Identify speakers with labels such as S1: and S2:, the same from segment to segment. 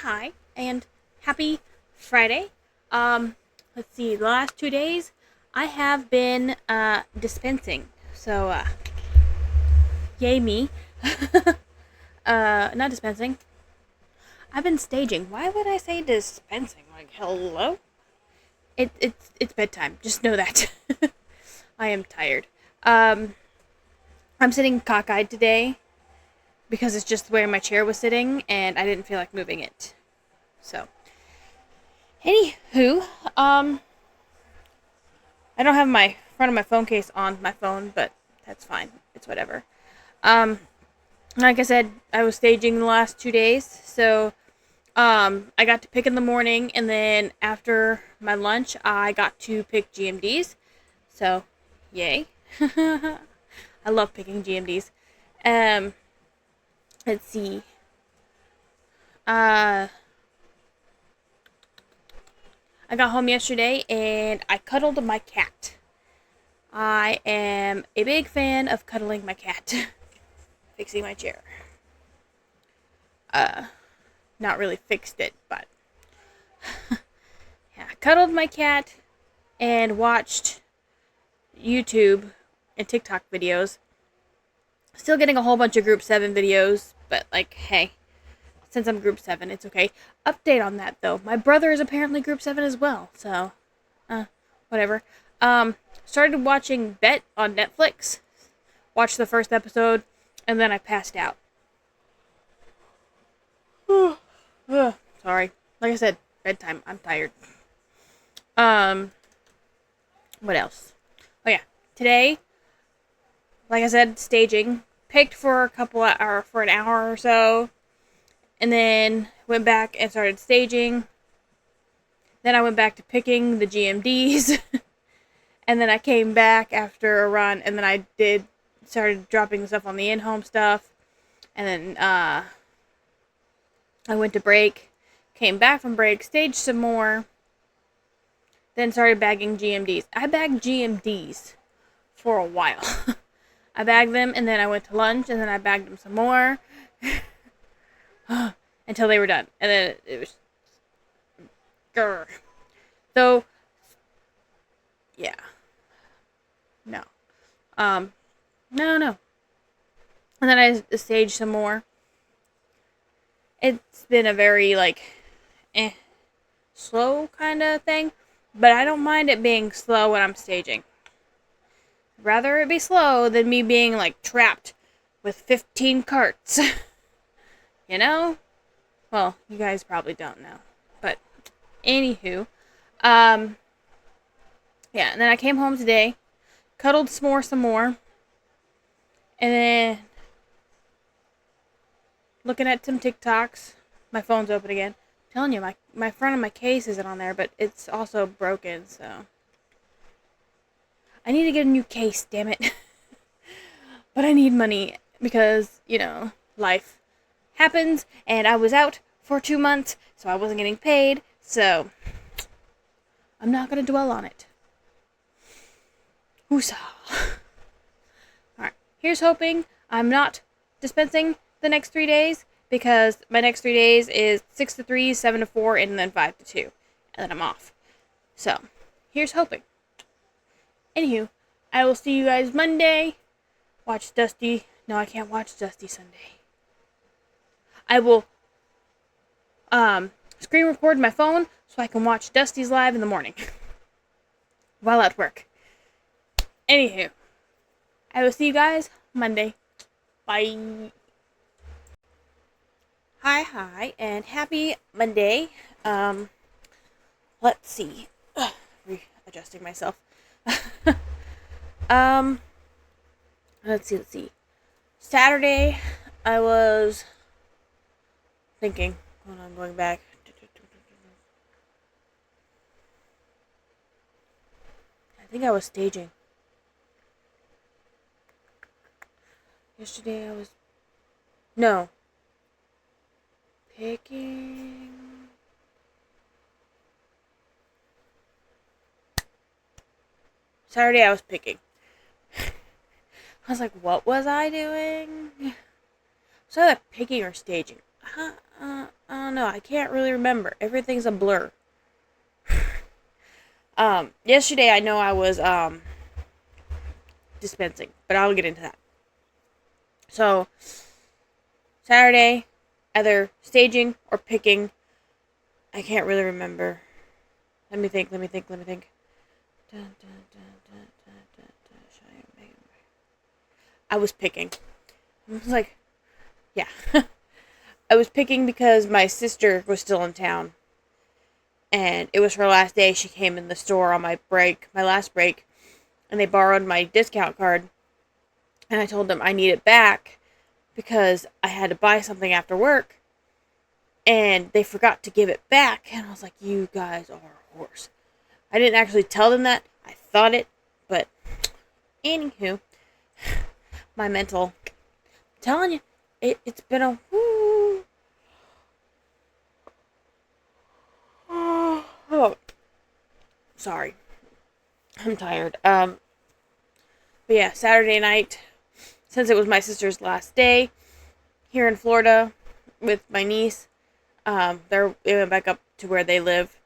S1: Hi, and happy Friday. Let's see, the last 2 days I have been dispensing. So yay me. Not dispensing. I've been staging. Why would I say dispensing? Like hello? It's bedtime. Just know that. I am tired. Um I'm sitting cockeyed today because it's just where my chair was sitting and I didn't feel like moving it. So anywho, I don't have my front of my phone case on my phone, but that's fine. It's whatever. Um, like I said, I was staging the last 2 days, so I got to pick in the morning, and then after my lunch, I got to pick GMDs. So, yay! I love picking GMDs. Um, let's see. Uh, I got home yesterday, and I cuddled my cat. I am a big fan of cuddling my cat. Fixing my chair. Not really fixed it, but yeah, cuddled my cat and watched YouTube and TikTok videos. Still getting a whole bunch of Group 7 videos, but like, hey, since I'm Group 7, it's okay. Update on that, though. My brother is apparently Group 7 as well, so, whatever. Started watching Bet on Netflix. Watched the first episode, and then I passed out. Sorry. Like I said, bedtime. I'm tired. What else? Oh yeah. Today, like I said, staging. Picked for for an hour or so. And then went back and started staging. Then I went back to picking the GMDs. And then I came back after a run, and then started dropping stuff on the in-home stuff. And then, I went to break, came back from break, staged some more, then started bagging GMDs. I bagged GMDs for a while. I bagged them, and then I went to lunch, and then I bagged them some more until they were done. And then it was... grr. So, yeah. No. No. And then I staged some more. It's been a very, slow kind of thing, but I don't mind it being slow when I'm staging. Rather it be slow than me being, trapped with 15 carts. You know? Well, you guys probably don't know. But, anywho, yeah, and then I came home today, cuddled Smor some more, and then looking at some TikToks. My phone's open again. I'm telling you, my front of my case isn't on there, but it's also broken, so. I need to get a new case, damn it. But I need money because, life happens, and I was out for 2 months, so I wasn't getting paid, so I'm not going to dwell on it. Woosah. Alright, here's hoping I'm not dispensing the next 3 days, because my next 3 days is 6 to 3, 7 to 4, and then 5 to 2. And then I'm off. So, here's hoping. Anywho, I will see you guys Monday. Watch Dusty. No, I can't watch Dusty Sunday. I will screen record my phone so I can watch Dusty's live in the morning. While at work. Anywho, I will see you guys Monday. Bye. Hi, and happy Monday. Let's see. Readjusting myself. Let's see. Saturday, I was thinking. Hold on, going back. I think I was staging. Yesterday I was... No. Picking... Saturday I was picking. I was like, what was I doing? So either picking or staging. I don't know. I can't really remember. Everything's a blur. Yesterday I know I was dispensing, but I'll get into that. So Saturday, either staging or picking. I can't really remember. Let me think. Dun, dun, dun, dun, dun, dun, dun, dun. I was picking. I was like, yeah. I was picking because my sister was still in town. And it was her last day. She came in the store on my last break. And they borrowed my discount card. And I told them I need it back because I had to buy something after work. And they forgot to give it back. And I was like, you guys are a horse. I didn't actually tell them that. I thought it. But, anywho, my mental. I'm telling you, it's been a whoo. Oh, sorry. I'm tired. But yeah, Saturday night, since it was my sister's last day here in Florida with my niece, they went back up to where they live.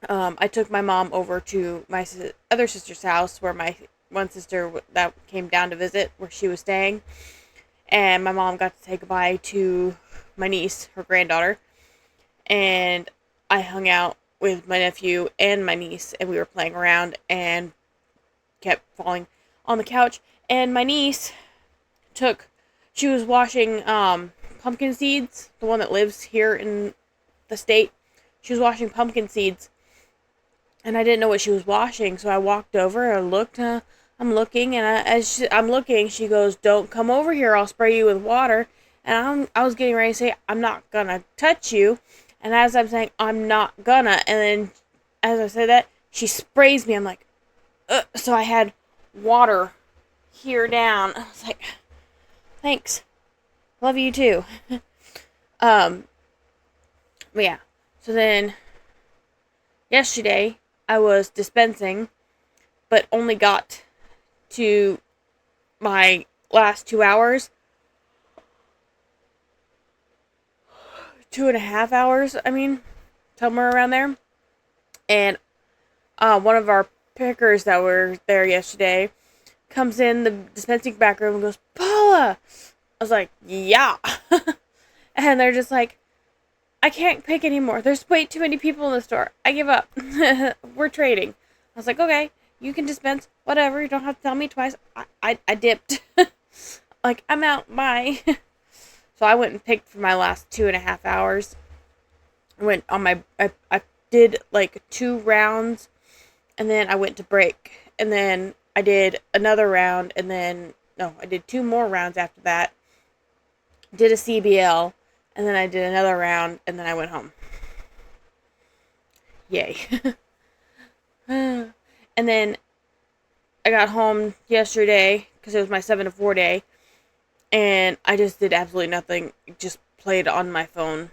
S1: I took my mom over to my other sister's house where my one sister that came down to visit where she was staying. And my mom got to say goodbye to my niece, her granddaughter. And I hung out with my nephew and my niece, and we were playing around and kept falling on the couch. And my niece she was washing pumpkin seeds, the one that lives here in the state. She was washing pumpkin seeds, and I didn't know what she was washing, so I walked over and looked. I'm looking, and as I'm looking, she goes, "Don't come over here, I'll spray you with water." And I was getting ready to say, "I'm not gonna touch you." And as I'm saying, "I'm not gonna," and then as I said that, she sprays me. I'm like, ugh. So I had water here down. I was like, thanks. Love you too. But yeah. So then, yesterday, I was dispensing, but only got to my last 2 hours. 2.5 hours, I mean, somewhere around there. And one of our pickers that were there yesterday comes in the dispensing back room and goes, "Paula!" I was like, "Yeah." And they're just like, "I can't pick anymore. There's way too many people in the store. I give up. We're trading." I was like, "Okay, you can dispense. Whatever. You don't have to tell me twice." I dipped. Like, I'm out. Bye. So I went and picked for my last 2.5 hours. I did like 2 rounds, and then I went to break. And then I did another round, and then, no, I did 2 more rounds after that. Did a CBL, and then I did another round, and then I went home. Yay. And then I got home yesterday, because it was my 7 to 4 day, and I just did absolutely nothing. Just played on my phone.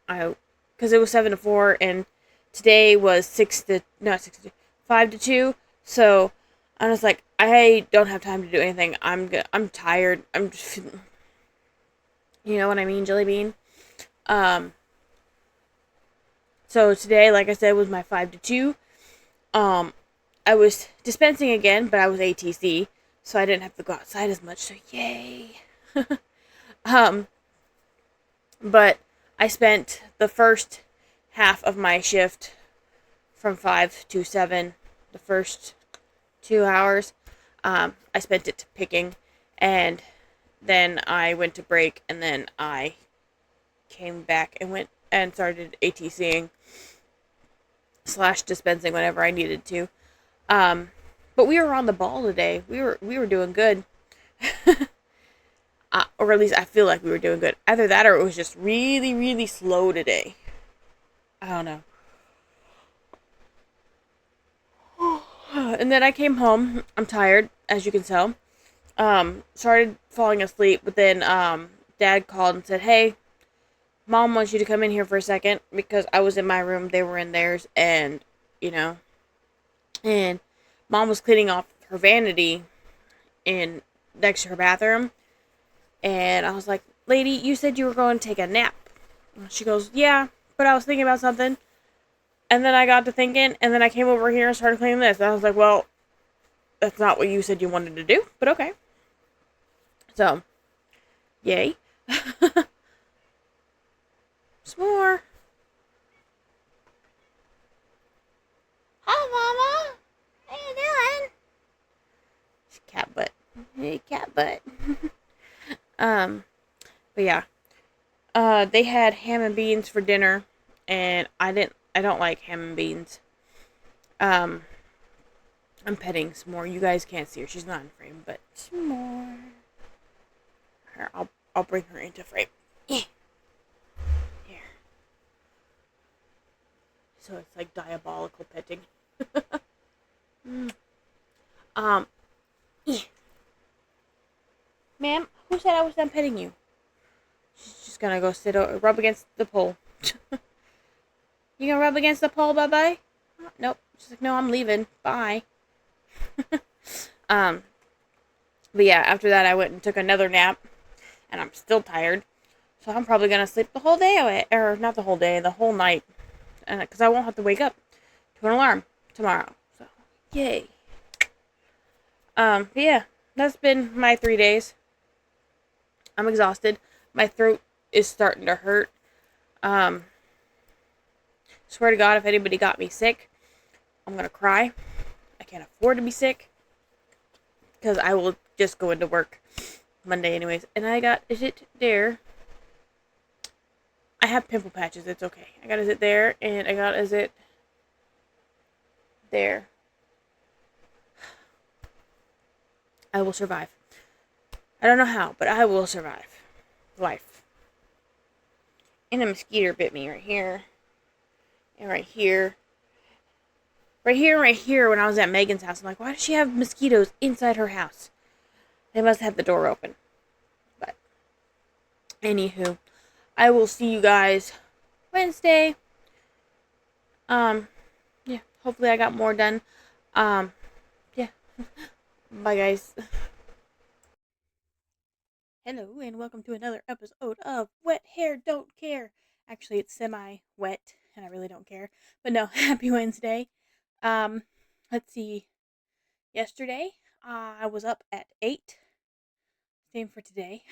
S1: Because it was 7 to 4, and today was 5 to 2. So I was like, I don't have time to do anything. I'm tired. I'm just, you know what I mean, Jelly Bean. So today, like I said, was my 5 to 2. I was dispensing again, but I was ATC, so I didn't have to go outside as much. So yay. But I spent the first half of my shift from 5 to 7, the first 2 hours, I spent it picking, and then I went to break, and then I came back and went and started ATCing / dispensing whenever I needed to. But we were on the ball today. We were doing good. Or at least I feel like we were doing good. Either that or it was just really, really slow today. I don't know. And then I came home. I'm tired, as you can tell. Started falling asleep, but then Dad called and said, "Hey, Mom wants you to come in here for a second," because I was in my room, they were in theirs, and, you know, and Mom was cleaning off her vanity next to her bathroom, and I was like, "Lady, you said you were going to take a nap. She goes, yeah, but I was thinking about something. And then I got to thinking, and then I came over here and started cleaning this. And I was like, well, that's not what you said you wanted to do, but okay. So, yay. S'more. Hi, Mama. How you doing? Cat butt. Hey, cat butt. um, but yeah. They had ham and beans for dinner, and I don't like ham and beans. Um, I'm petting S'more. You guys can't see her. She's not in frame, but S'more. Here, I'll bring her into frame. Here. So it's like diabolical petting. mm. Um, Ma'am, who said I was done petting you? She's just gonna go rub against the pole. You gonna rub against the pole, bye-bye? Nope. She's like, no, I'm leaving. Bye. um, but yeah, after that I went and took another nap, and I'm still tired. So I'm probably gonna sleep the whole day away, or not the whole day, the whole night, because I won't have to wake up to an alarm tomorrow. So, yay. But yeah, that's been my 3 days. I'm exhausted. My throat is starting to hurt. Um, Swear to God, if anybody got me sick, I'm gonna cry. I can't afford to be sick because I will just go into work Monday anyways. And is it there? I have pimple patches. It's okay. Is it there? And is it there? I will survive. I don't know how, but I will survive. Life. And a mosquito bit me right here. And right here. Right here and right here when I was at Megan's house. I'm like, why does she have mosquitoes inside her house? They must have the door open. But, anywho, I will see you guys Wednesday. Yeah, hopefully I got more done. Yeah. Bye, guys. Hello, and welcome to another episode of Wet Hair Don't Care. Actually, it's semi-wet, and I really don't care. But no, happy Wednesday. Um, let's see. Yesterday, I was up at 8. Same for today.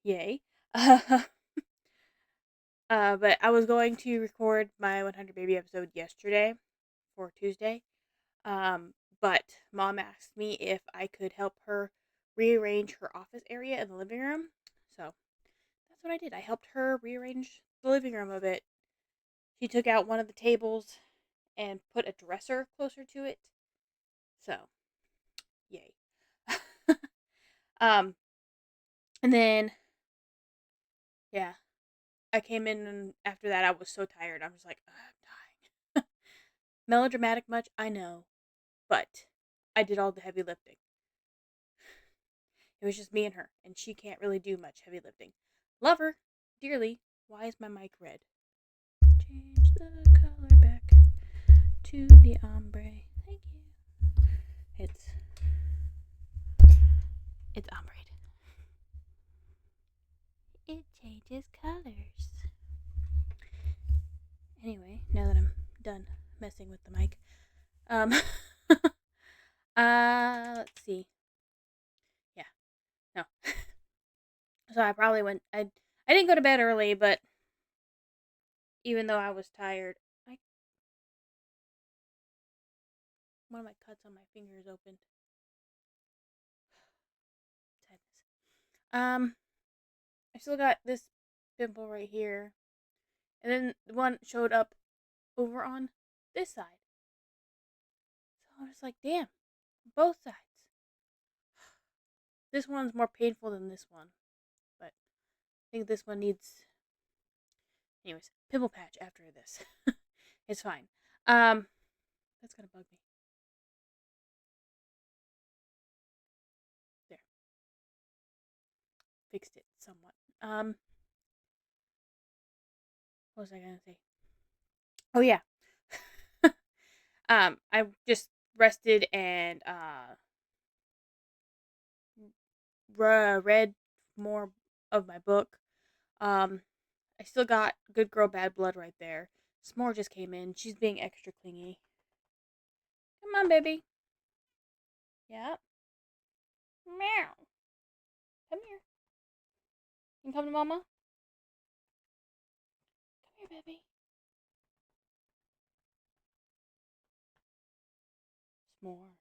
S1: Yay. But I was going to record my 100 Baby episode yesterday for Tuesday. But Mom asked me if I could help her rearrange her office area in the living room. So that's what I did. I helped her rearrange the living room a bit. She took out one of the tables and put a dresser closer to it. So, yay. um, and then, yeah, I came in and after that I was so tired. I was like, I'm dying. Melodramatic much? I know. But I did all the heavy lifting. It was just me and her, and she can't really do much heavy lifting. Love her dearly. Why is my mic red? Change the color back to the ombre. Thank you. It's ombre. It changes colors. Anyway, now that I'm done messing with the mic, let's see. Yeah, no. So I probably I didn't go to bed early, but even though I was tired, one of my cuts on my finger is opened. Sadness. I still got this pimple right here, and then the one showed up over on this side. So I was like, damn, both sides. This one's more painful than this one, but I think this one needs. Anyways, pimple patch after this. It's fine. That's gonna bug me. There, fixed it somewhat. What was I gonna say? Oh yeah. I just rested and read more of my book. I I still got good girl, bad blood right there. Smor just came in. She's being extra clingy. Come on, baby. Yep. Meow. Come here. You can come to mama? Come here, baby. Smor.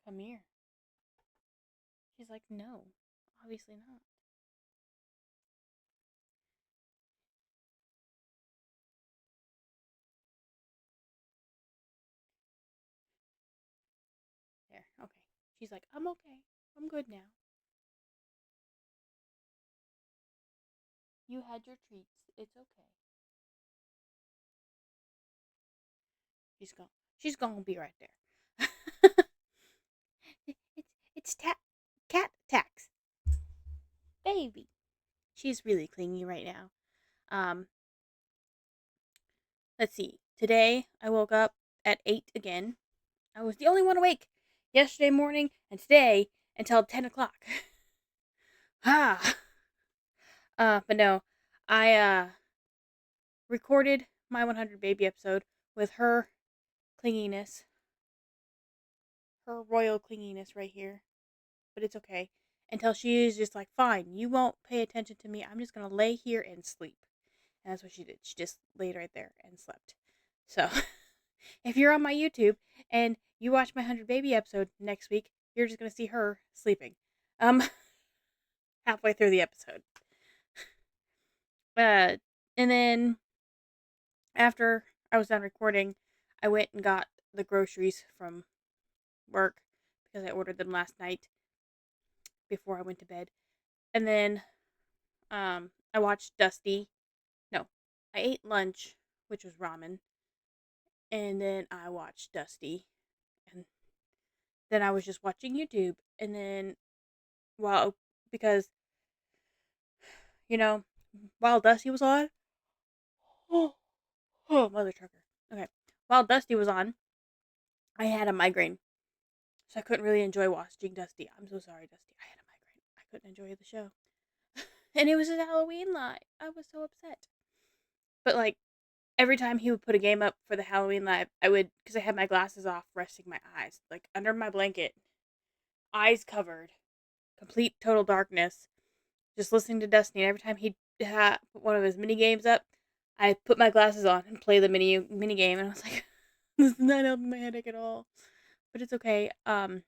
S1: Come here. She's like, no. Obviously not. There. Okay. She's like, I'm okay. I'm good now. You had your treats. It's okay. She's gone. She's gonna be right there. It's cat tax, baby. She's really clingy right now. Um, let's see. Today I woke up at 8 again. I was the only one awake yesterday morning and today until 10 o'clock. Ah. But no, I recorded my 100 baby episode with her clinginess, her royal clinginess right here. But it's okay until she is just like, fine, you won't pay attention to me. I'm just gonna lay here and sleep. And that's what she did. She just laid right there and slept. So, if you're on my YouTube and you watch my 100 baby episode next week, you're just gonna see her sleeping. Um, halfway through the episode. And then after I was done recording, I went and got the groceries from work because I ordered them last night before I went to bed. And then I watched Dusty. No, I ate lunch, which was ramen. And then I watched Dusty. And then I was just watching YouTube. And then, while, because, you know, while Dusty was on, oh, oh, mother trucker. Okay. While Dusty was on, I had a migraine. So I couldn't really enjoy watching Dusty. I'm so sorry, Dusty. I had a migraine. I couldn't enjoy the show. And it was his Halloween live. I was so upset. But, like, every time he would put a game up for the Halloween live, I would, because I had my glasses off, resting my eyes, like, under my blanket, eyes covered, complete total darkness, just listening to Dusty. And every time he'd put one of his mini games up, I put my glasses on and play the mini game, and I was like, this is not helping my headache at all. But it's okay. And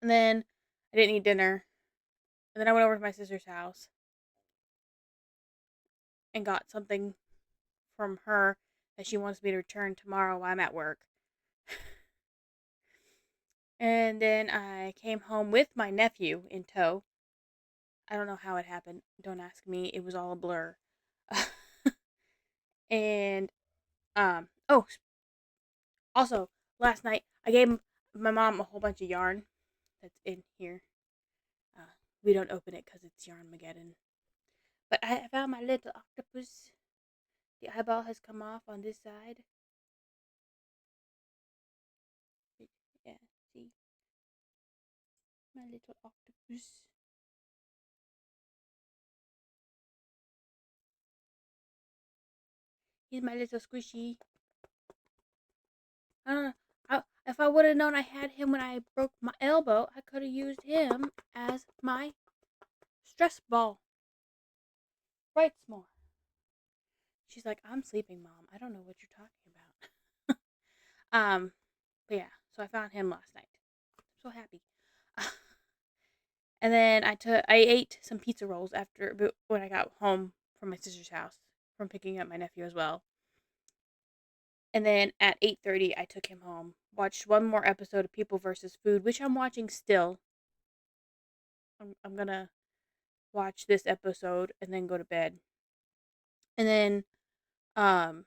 S1: then I didn't eat dinner. And then I went over to my sister's house and got something from her that she wants me to return tomorrow while I'm at work. And then I came home with my nephew in tow. I don't know how it happened. Don't ask me. It was all a blur. And oh, also last night I gave my mom a whole bunch of yarn that's in here. Uh, we don't open it because it's yarn mageddon. But I found my little octopus. The eyeball has come off on this side. Yeah, see my little octopus. He's my little squishy. I don't know. If I would have known I had him when I broke my elbow, I could have used him as my stress ball. Right, Smor? She's like, I'm sleeping, Mom. I don't know what you're talking about. But yeah, so I found him last night. I'm so happy. And then I ate some pizza rolls after when I got home from my sister's house from picking up my nephew as well. And then at 8:30 I took him home. Watched one more episode of People versus Food, which I'm watching still. I'm gonna watch this episode and then go to bed. And then um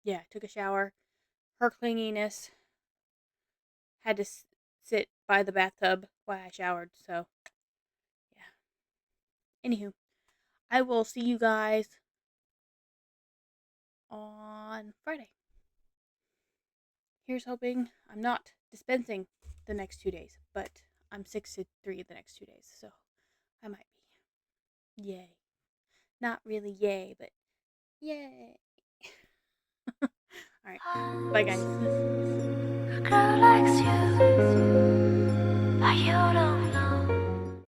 S1: yeah, took a shower. Her clinginess had to sit by the bathtub while I showered. So yeah. Anywho, I will see you guys on Friday. Here's hoping I'm not dispensing the next 2 days, but I'm 6 to 3 the next 2 days, so I might be. Yay. Not really yay, but yay. Alright. Bye, guys.
S2: A girl likes you.